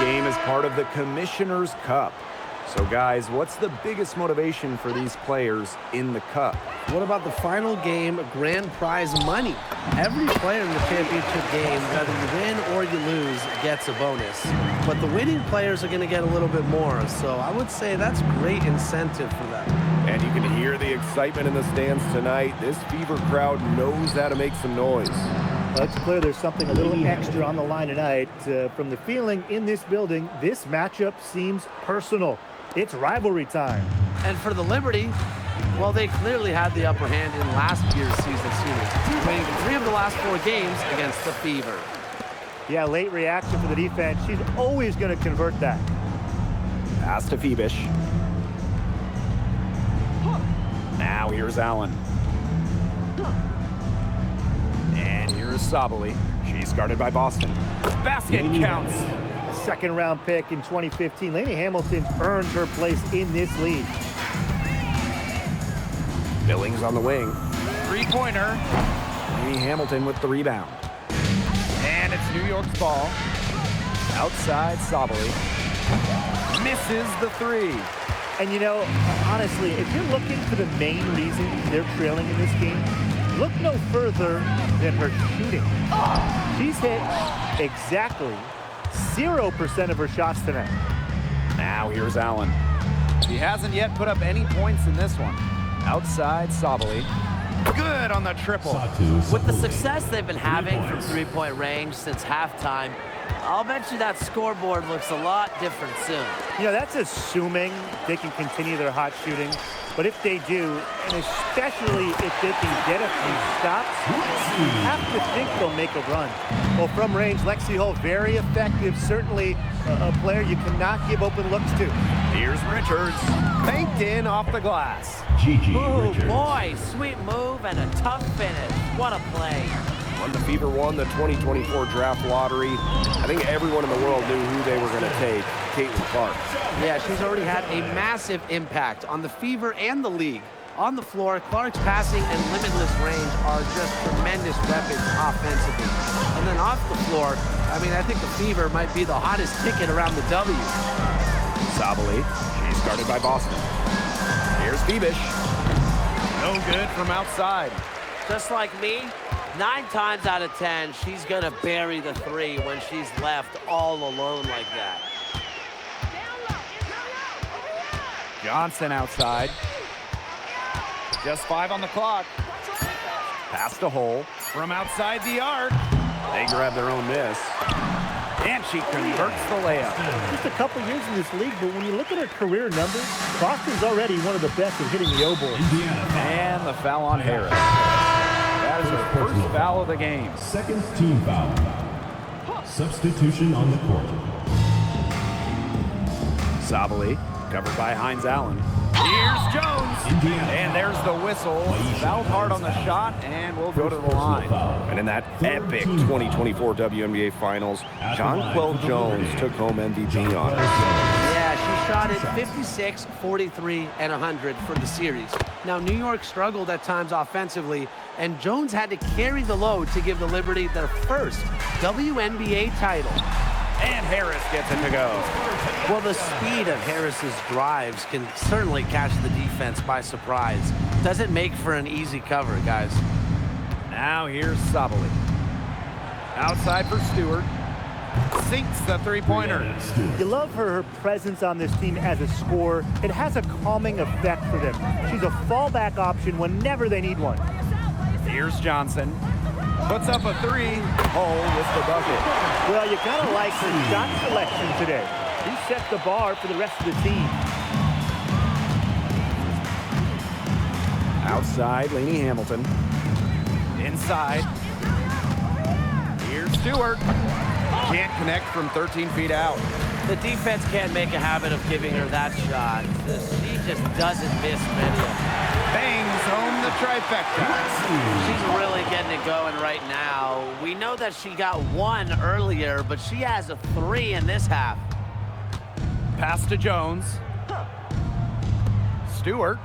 game is part of the Commissioner's Cup. So, guys, what's the biggest motivation for these players in the Cup? What about the final game grand prize money? Every player in the championship game, whether you win or you lose, gets a bonus. But the winning players are going to get a little bit more. So I would say that's great incentive for them. And you can hear the excitement in the stands tonight. This Fever crowd knows how to make some noise. Well, it's clear there's something a little extra on the line tonight. From the feeling in this building, this matchup seems personal. It's rivalry time. And for the Liberty, well, they clearly had the upper hand in last year's season series, winning 3 of the last 4 games against the Fever. Yeah, late reaction for the defense. She's always going to convert that. Pass to Phoebish. Now here's Allen. And here's Sabali. She's guarded by Boston. Basket counts. Second-round pick in 2015. Lainey Hamilton's earned her place in this league. Billings on the wing. Three-pointer. Lainey Hamilton with the rebound. And it's New York's ball. Outside Sabali. Misses the 3. And, you know, honestly, if you're looking for the main reason they're trailing in this game, look no further than her shooting. She's hit exactly 0% of her shots tonight. Now here's Allen. He hasn't yet put up any points in this one. Outside Sabali. Good on the triple. With the success they've been having from three-point range since halftime, I'll bet you that scoreboard looks a lot different soon. You know, that's assuming they can continue their hot shooting. But if they do, and especially if they can get a few stops, you have to think they'll make a run. Well, from range, Lexi Hull, very effective. Certainly a player you cannot give open looks to. Here's Richards. Banked in off the glass. Oh, boy, sweet move and a tough finish. What a play. When the Fever won the 2024 draft lottery, I think everyone in the world knew who they were going to take, Caitlin Clark. Yeah, she's already had a massive impact on the Fever and the league. On the floor, Clark's passing and limitless range are just tremendous weapons offensively. And then off the floor, I mean, I think the Fever might be the hottest ticket around the W. Sabali, she's guarded by Boston. Here's Phoebish. No good from outside. Just like me, 9 times out of 10, she's gonna bury the 3 when she's left all alone like that. Johnson outside. Just 5 on the clock. Pass to Hull. From outside the arc. They grab their own miss. And she converts the layup. Just a couple years in this league, but when you look at her career numbers, Boston's already one of the best at hitting the O-board. And the foul on Harris. That is her first foul of the game. Second team foul. Substitution on the court. Sabali, covered by Hines Allen. Here's Jones. Indiana. And there's the whistle. Fouled hard on the shot, and we'll go to the line. And in that epic 2024 WNBA Finals, Jonquel Jones took home MVP honors. Yeah, she shot it 56, 43, and 100 for the series. Now, New York struggled at times offensively, and Jones had to carry the load to give the Liberty their first WNBA title. And Harris gets it to go. Well, the speed of Harris's drives can certainly catch the defense by surprise. Doesn't make for an easy cover, guys. Now here's Sabali. Outside for Stewart. Sinks the three-pointer. You love her presence on this team as a scorer. It has a calming effect for them. She's a fallback option whenever they need one. Here's Johnson. Puts up a 3. Hull with the bucket. Well, you gotta like her shot selection today. She set the bar for the rest of the team. Outside, Lainey Hamilton. Inside. Here's Stewart. Can't connect from 13 feet out. The defense can't make a habit of giving her that shot. She just doesn't miss many of them. Bangs home the trifecta. She's really getting it going right now. We know that she got 1 earlier, but she has a 3 in this half. Pass to Jones. Stewart.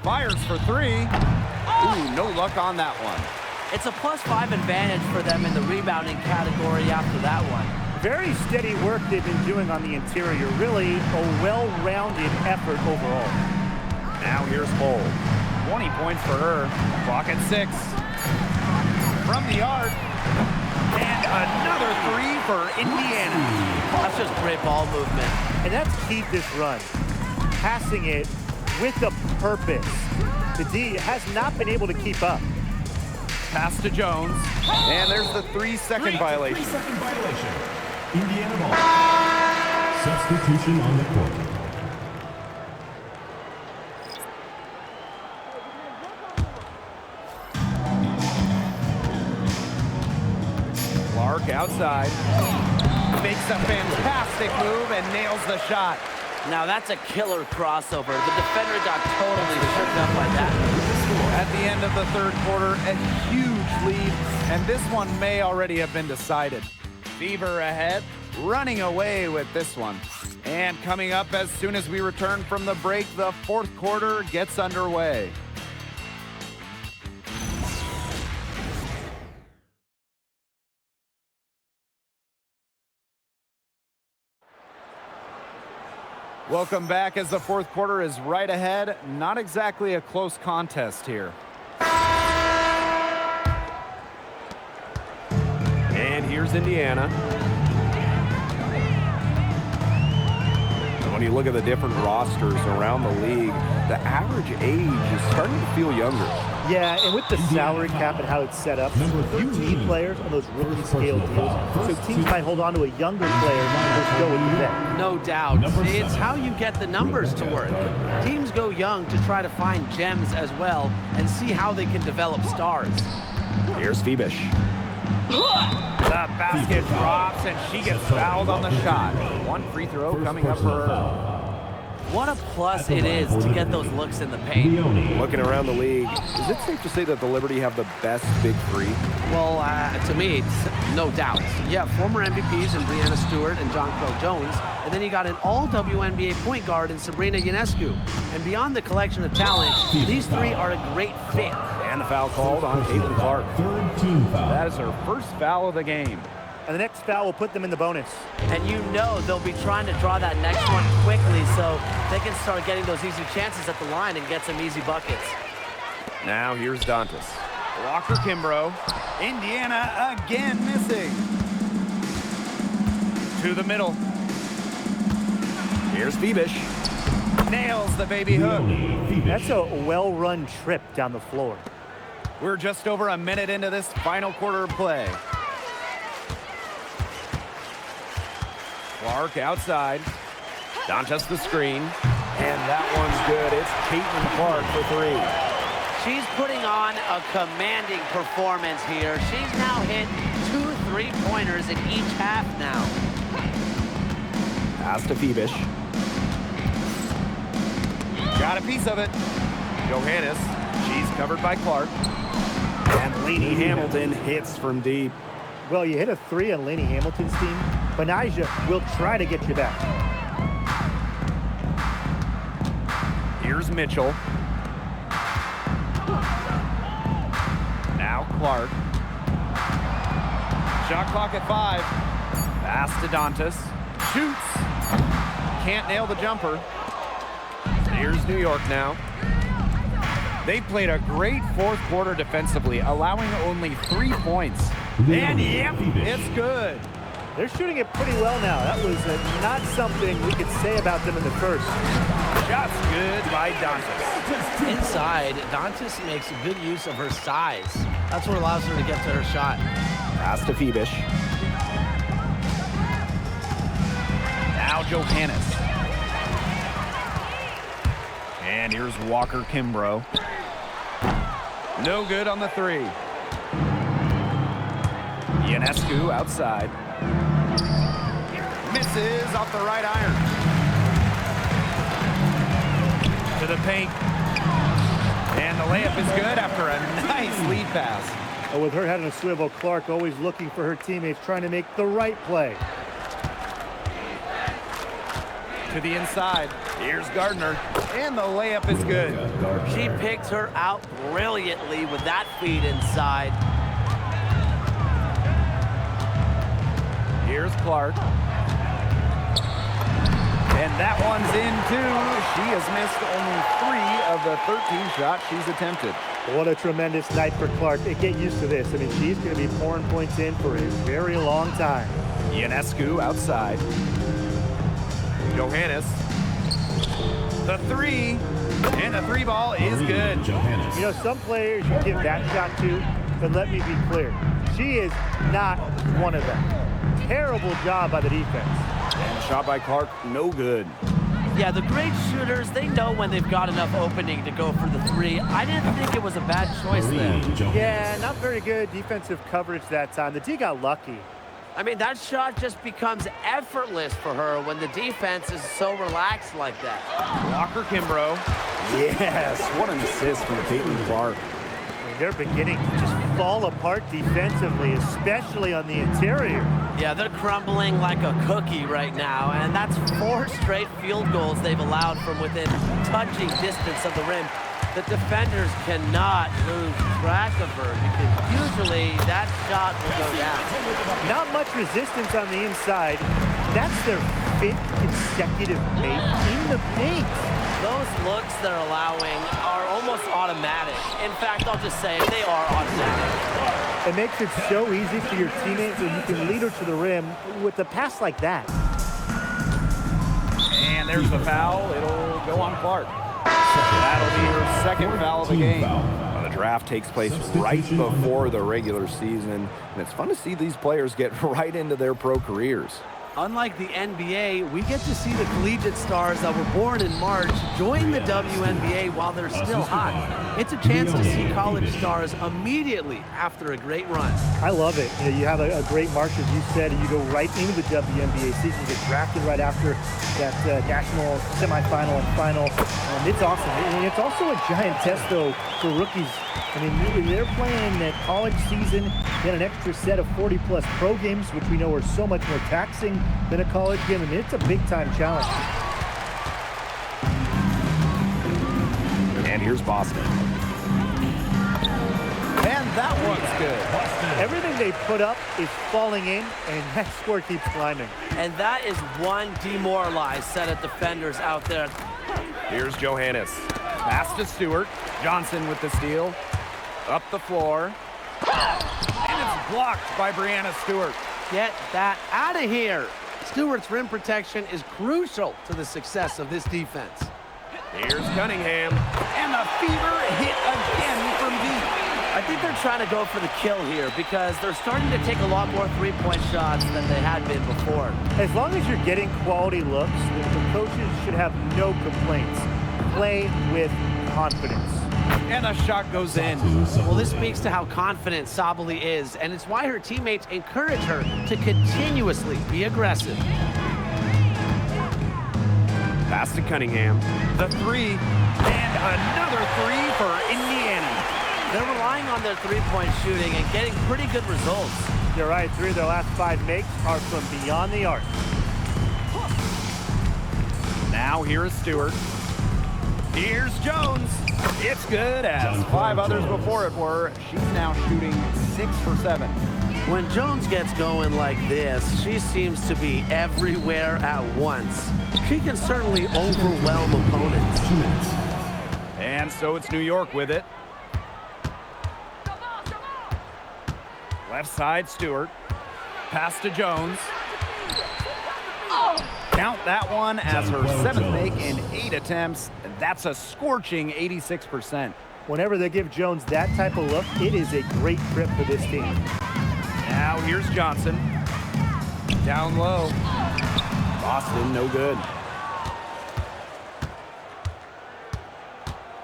Fires for 3. Ooh, no luck on that one. It's a +5 advantage for them in the rebounding category after that one. Very steady work they've been doing on the interior. Really a well-rounded effort overall. Now here's Bold. 20 points for her. Clock at 6. From the arc. And another 3 for Indiana. That's just great ball movement. And that's key to this run. Passing it with a purpose. The D has not been able to keep up. Pass to Jones. And there's the 3-second violation. 3-second violation. Indiana ball. Substitution on the court. Clark outside. Makes a fantastic move and nails the shot. Now that's a killer crossover. The defender got totally shook up by that. At the end of the third quarter, a huge lead, and this one may already have been decided. Fever ahead, running away with this one. And coming up as soon as we return from the break, the fourth quarter gets underway. Welcome back as the fourth quarter is right ahead. Not exactly a close contest here. And here's Indiana. And when you look at the different rosters around the league, the average age is starting to feel younger. Yeah, and with the salary cap and how it's set up, you need players on those rookie scale deals. So teams might hold on to a younger player and go with the vet. No doubt. It's how you get the numbers to work. Teams go young to try to find gems as well and see how they can develop stars. Here's Febish. The basket drops and she gets fouled on the shot. One free throw coming up for her. What a plus it is to get those looks in the paint. Looking around the league, is it safe to say that the Liberty have the best big three? Well, to me, it's no doubt. You have former MVPs in Breanna Stewart and John Crow Jones, and then you got an all-WNBA point guard in Sabrina Ionescu. And beyond the collection of talent, these three are a great fit. And the foul called on Caitlin Clark. Third team foul. That is her first foul of the game. And the next foul will put them in the bonus. And you know they'll be trying to draw that next one quickly so they can start getting those easy chances at the line and get some easy buckets. Now here's Dantas. Walker Kimbrough. Indiana again missing. To the middle. Here's Febish. Nails the baby hook. That's a well-run trip down the floor. We're just over a minute into this final quarter of play. Clark outside. Dantas the screen. And that one's good. It's Caitlin Clark for three. She's putting on a commanding performance here. She's now hit 2 3-pointers in each half now. Pass to Febish. Got a piece of it. Johannes. She's covered by Clark. And Lainey Hamilton hits from deep. Well, you hit a 3 on Lainey Hamilton's team. Benijah will try to get you back. Here's Mitchell. Now Clark. Shot clock at 5. Pass to Dantas. Shoots. Can't nail the jumper. Here's New York now. They played a great fourth quarter defensively, allowing only 3 points. And yep, it's good. They're shooting it pretty well now. That was not something we could say about them in the first. Shots good by Dantas. Inside, Dantas makes good use of her size. That's what allows her to get to her shot. Pass to Febish. Now Johannes. And here's Walker Kimbrough. No good on the 3. Ionescu outside. Misses off the right iron. To the paint. And the layup is good after a nice lead pass. Well, with her having a swivel, Clark always looking for her teammates, trying to make the right play. To the inside. Here's Gardner. And the layup is good. She picked her out brilliantly with that feed inside. Here's Clark. And that one's in too. She has missed only 3 of the 13 shots she's attempted. What a tremendous night for Clark. Get used to this. I mean, she's going to be pouring points in for a very long time. Ionescu outside. Johannes. The 3. And the 3 ball is good. You know, some players you give that shot to, but let me be clear. She is not one of them. Terrible job by the defense. And shot by Clark, no good. Yeah, the great shooters, they know when they've got enough opening to go for the 3. I didn't think it was a bad choice there. Yeah, not very good defensive coverage that time. The D got lucky. I mean, that shot just becomes effortless for her when the defense is so relaxed like that. Walker Kimbrough. Yes, what an assist from Caitlin Clark. I mean, they're beginning to just fall apart defensively, especially on the interior. Yeah, they're crumbling like a cookie right now, and that's 4 straight field goals they've allowed from within touching distance of the rim. The defenders cannot lose track of her because usually that shot will go down. Not much resistance on the inside. That's their 5th consecutive make in the paint. Those looks they're allowing are almost automatic. In fact, I'll just say they are automatic. It makes it so easy for your teammates when you can lead her to the rim with a pass like that. And there's the foul. It'll go on Clark. That'll be her 2nd foul of the game. Well, the draft takes place right before the regular season, and it's fun to see these players get right into their pro careers. Unlike the NBA, we get to see the collegiate stars that were born in March join the WNBA while they're still hot. It's a chance to see college stars immediately after a great run. I love it. You know, you have a great March, as you said, and you go right into the WNBA season. You get drafted right after that national semifinal and final. It's awesome. And it's also a giant test, though, for rookies. I mean, they're playing that college season, then an extra set of 40-plus pro games, which we know are so much more taxing than a college game. I mean, it's a big-time challenge. And here's Boston. And that one's good. Everything they put up is falling in, and that score keeps climbing. And that is one demoralized set of defenders out there. Here's Johannes. Pass to Stewart. Johnson with the steal. Up the floor. And it's blocked by Brianna Stewart. Get that out of here. Stewart's rim protection is crucial to the success of this defense. Here's Cunningham. And the Fever hit again from deep. I think they're trying to go for the kill here because they're starting to take a lot more three-point shots than they had been before. As long as you're getting quality looks, the coaches should have no complaints. Play with confidence. And a shot goes in. Well, this speaks to how confident Sabally is, and it's why her teammates encourage her to continuously be aggressive. Pass to Cunningham. The 3. And another 3 for Indiana. They're relying on their three-point shooting and getting pretty good results. You're right, 3 of their last 5 makes are from beyond the arc. Now here is Stewart. Here's Jones. It's good, as 5 others before it were. She's now shooting 6 for 7. When Jones gets going like this, she seems to be everywhere at once. She can certainly overwhelm opponents. And so it's New York with it. Left side, Stewart. Pass to Jones. Count that one as her 7th make in 8 attempts. That's a scorching 86%. Whenever they give Jones that type of look, it is a great trip for this team. Now here's Johnson. Down low. Boston, no good.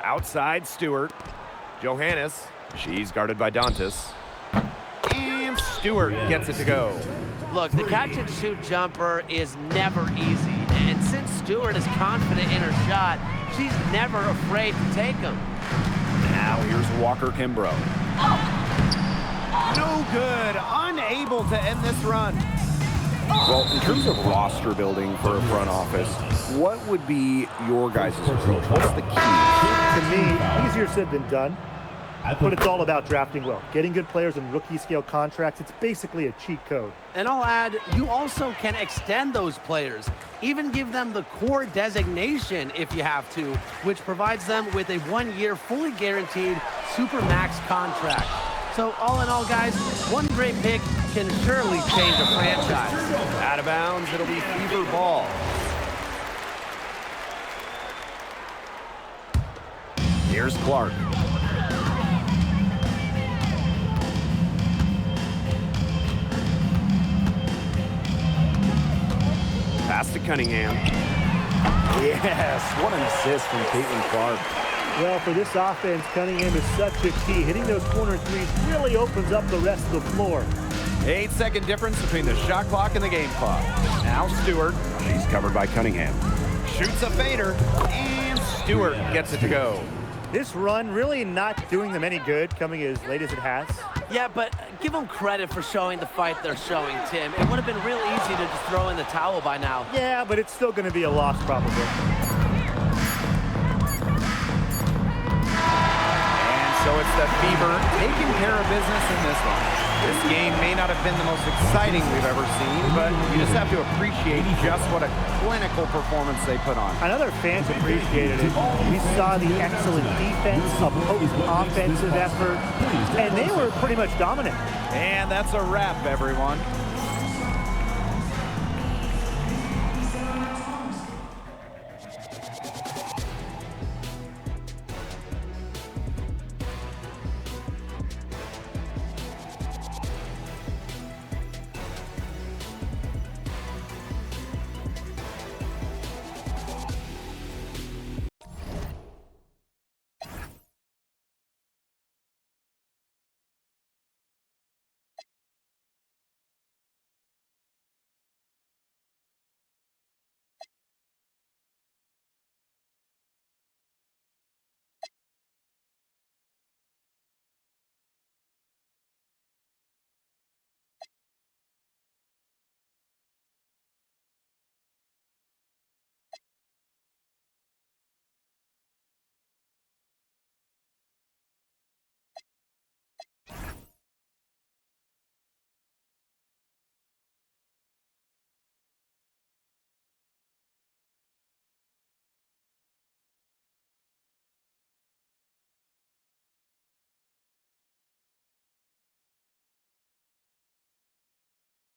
Outside, Stewart. Johannes. She's guarded by Dantas. And Stewart gets it to go. Look, the catch-and-shoot jumper is never easy, and since Stewart is confident in her shot, she's never afraid to take them. Now here's Walker Kimbrough. No good. Unable to end this run. Well, in terms of roster building for a front office, what would be your guys' approach? What's the key? To me, easier said than done. But it's all about drafting well. Getting good players in rookie scale contracts, it's basically a cheat code. And I'll add, you also can extend those players, even give them the core designation if you have to, which provides them with a 1-year fully guaranteed Supermax contract. So all in all, guys, one great pick can surely change a franchise. Out of bounds, it'll be Fever ball. Here's Clark. Pass to Cunningham. Yes, what an assist from Caitlin Clark. Well, for this offense, Cunningham is such a key. Hitting those corner threes really opens up the rest of the floor. 8-second difference between the shot clock and the game clock. Now Stewart. She's covered by Cunningham. Shoots a fader, and Stewart gets it to go. This run really not doing them any good, coming as late as it has. Yeah, but give them credit for showing the fight they're showing, Tim. It would have been real easy to just throw in the towel by now. Yeah, but it's still going to be a loss probably. So it's the Fever taking care of business in this one. This game may not have been the most exciting we've ever seen, but you just have to appreciate just what a clinical performance they put on. Another fans appreciated it. We saw the excellent defense, a potent offensive effort, and they were pretty much dominant. And that's a wrap, everyone.